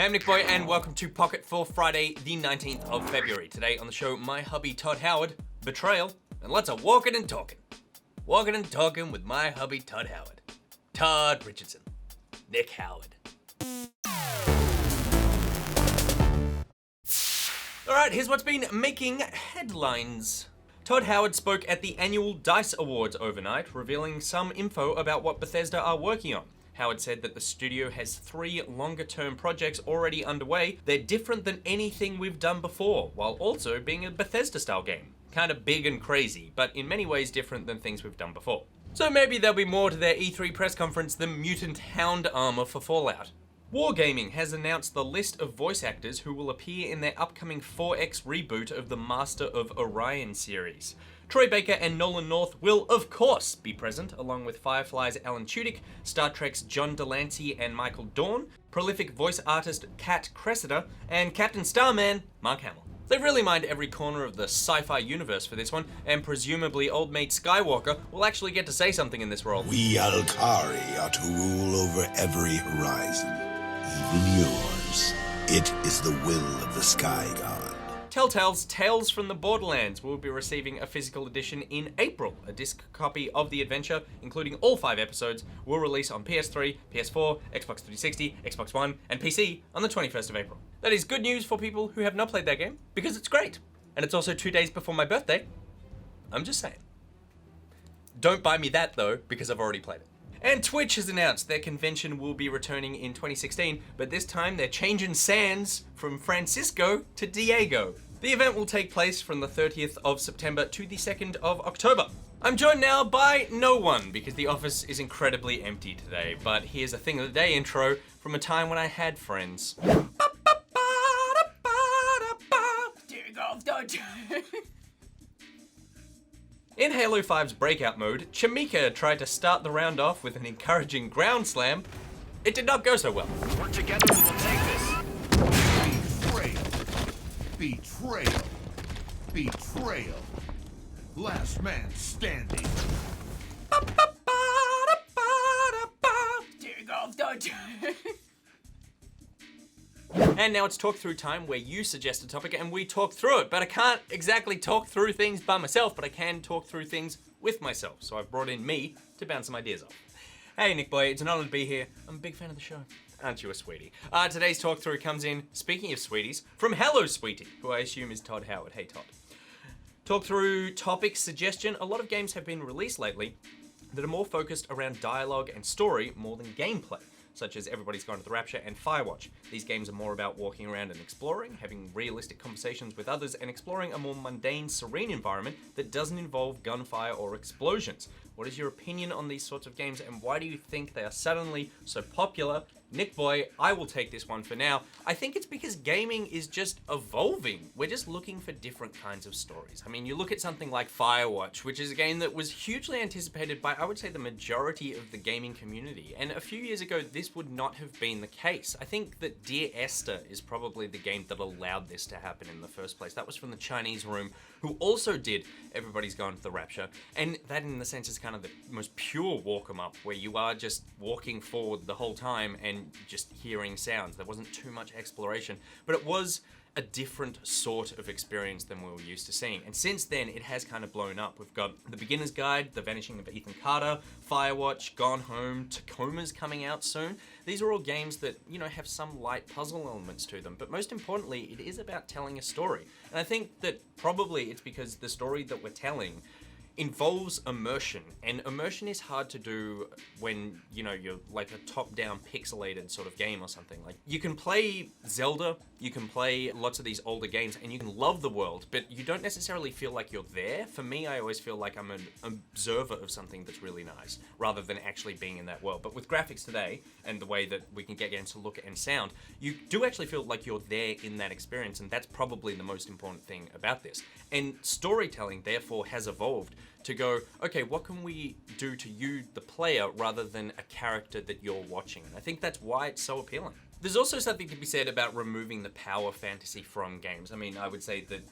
Hey, I'm NichBoy and welcome to Pocket for Friday, the 19th of February. Today on the show, my hubby Todd Howard, betrayal, and lots of walking and talking. Walking and talking with my hubby Todd Howard. Todd Richardson. Nick Howard. Alright, here's what's been making headlines. Todd Howard spoke at the annual DICE Awards overnight, revealing some info about what Bethesda are working on. Howard said that the studio has 3 longer-term projects already underway. They're different than anything we've done before, while also being a Bethesda-style game. Kind of big and crazy, but in many ways different than things we've done before. So maybe there'll be more to their E3 press conference than mutant hound armor for Fallout. Wargaming has announced the list of voice actors who will appear in their upcoming 4X reboot of the Master of Orion series. Troy Baker and Nolan North will, of course, be present, along with Firefly's Alan Tudyk, Star Trek's John Delancey and Michael Dorn, prolific voice artist Kat Cressida, and Captain Starman, Mark Hamill. They've really mined every corner of the sci-fi universe for this one, and presumably old mate Skywalker will actually get to say something in this role. We Alkari are to rule over every horizon, even yours. It is the will of the Sky God. Telltale's Tales from the Borderlands will be receiving a physical edition in April. A disc copy of the adventure, including all 5 episodes, will release on PS3, PS4, Xbox 360, Xbox One, and PC on the 21st of April. That is good news for people who have not played that game, because it's great. And it's also 2 days before my birthday. I'm just saying. Don't buy me that though, because I've already played it. And Twitch has announced their convention will be returning in 2016, but this time they're changing sands from Francisco to Diego. The event will take place from the 30th of September to the 2nd of October. I'm joined now by no one because the office is incredibly empty today, but here's a thing of the day intro from a time when I had friends. In Halo 5's breakout mode, Chamika tried to start the round off with an encouraging ground slam. It did not go so well. Work together and we'll take this. Betrayal. Betrayal. Last man standing. And now it's talk through time where you suggest a topic and we talk through it. But I can't exactly talk through things by myself, but I can talk through things with myself. So I've brought in me to bounce some ideas off. Hey Nick Boy, it's an honor to be here. I'm a big fan of the show. Aren't you a sweetie? Today's talk through comes in, speaking of sweeties, from Hello Sweetie, who I assume is Todd Howard. Hey Todd. Talk through topic suggestion. A lot of games have been released lately that are more focused around dialogue and story more than gameplay, such as Everybody's Gone to the Rapture and Firewatch. These games are more about walking around and exploring, having realistic conversations with others, and exploring a more mundane, serene environment that doesn't involve gunfire or explosions. What is your opinion on these sorts of games, and why do you think they are suddenly so popular? Nick Boy, I will take this one for now. I think it's because gaming is just evolving. We're just looking for different kinds of stories. I mean, you look at something like Firewatch, which is a game that was hugely anticipated by, I would say, the majority of the gaming community. And a few years ago, this would not have been the case. I think that Dear Esther is probably the game that allowed this to happen in the first place. That was from the Chinese Room, who also did Everybody's Gone to the Rapture. And that, in a sense, is kind of the most pure walk 'em up, where you are just walking forward the whole time and just hearing sounds. There wasn't too much exploration, but it was a different sort of experience than we were used to seeing. And since then, it has kind of blown up. We've got The Beginner's Guide, The Vanishing of Ethan Carter, Firewatch, Gone Home, Tacoma's coming out soon. These are all games that, have some light puzzle elements to them, but most importantly, it is about telling a story. And I think that probably it's because the story that we're telling involves immersion, and immersion is hard to do when, you're like a top-down pixelated sort of game or something. Like, you can play Zelda, you can play lots of these older games, and you can love the world, but you don't necessarily feel like you're there. For me, I always feel like I'm an observer of something that's really nice, rather than actually being in that world. But with graphics today, and the way that we can get games to look and sound, you do actually feel like you're there in that experience, and that's probably the most important thing about this. And storytelling, therefore, has evolved to go, okay, what can we do to you, the player, rather than a character that you're watching? And I think that's why it's so appealing. There's also something to be said about removing the power fantasy from games. I mean, I would say that,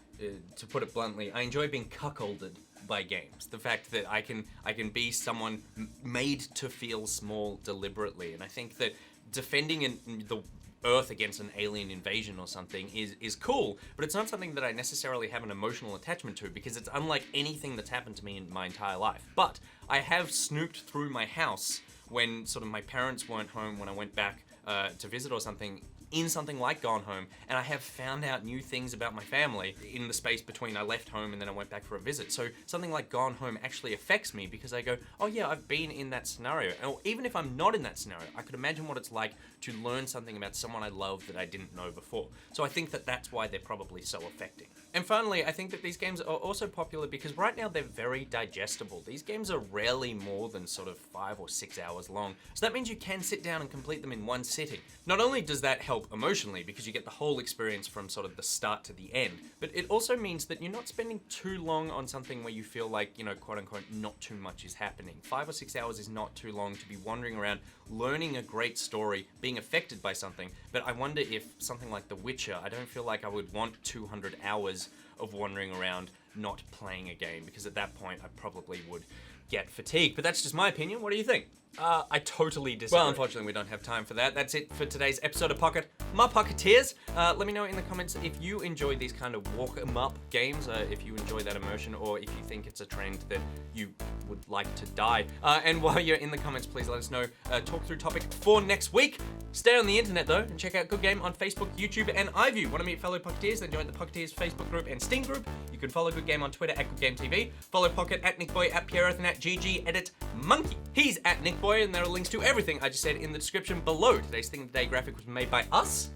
to put it bluntly, I enjoy being cuckolded by games. The fact that I can be someone made to feel small deliberately. And I think that defending the Earth against an alien invasion or something is cool, but it's not something that I necessarily have an emotional attachment to because it's unlike anything that's happened to me in my entire life. But I have snooped through my house when sort of my parents weren't home when I went back to visit or something, in something like Gone Home, and I have found out new things about my family in the space between I left home and then I went back for a visit. So something like Gone Home actually affects me because I go, oh yeah, I've been in that scenario. Or even if I'm not in that scenario, I could imagine what it's like to learn something about someone I love that I didn't know before. So I think that that's why they're probably so affecting. And finally, I think that these games are also popular because right now they're very digestible. These games are rarely more than sort of 5 or 6 hours long. So that means you can sit down and complete them in one sitting. Not only does that help emotionally because you get the whole experience from sort of the start to the end, but it also means that you're not spending too long on something where you feel like, you know, quote unquote, not too much is happening. 5 or 6 hours is not too long to be wandering around, learning a great story, being affected by something. But I wonder if something like The Witcher, I don't feel like I would want 200 hours of wandering around not playing a game, because at that point I probably would get fatigued. But that's just my opinion. What do you think? I totally disagree. Well, unfortunately, we don't have time for that. That's it for today's episode of Pocket. My Pocketeers. Let me know in the comments if you enjoy these kind of walk 'em up games, if you enjoy that immersion, or if you think it's a trend that you would like to die. And while you're in the comments, please let us know. Talk through topic for next week. Stay on the internet though, and check out Good Game on Facebook, YouTube, and iView. Want to meet fellow Pocketeers? Then join the Pocketeers Facebook group and Steam group. You can follow Good Game on Twitter at GoodGameTV. Follow Pocket at NichBoy, at PureEarth, and at GGEditMonkey. He's at NichBoy, and there are links to everything I just said in the description below. Today's Thing of the Day graphic was made by us.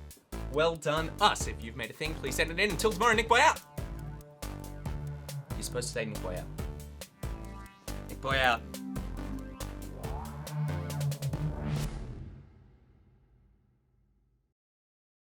Well done, us. If you've made a thing, please send it in. Until tomorrow, NichBoy out. You're supposed to say NichBoy out. NichBoy out.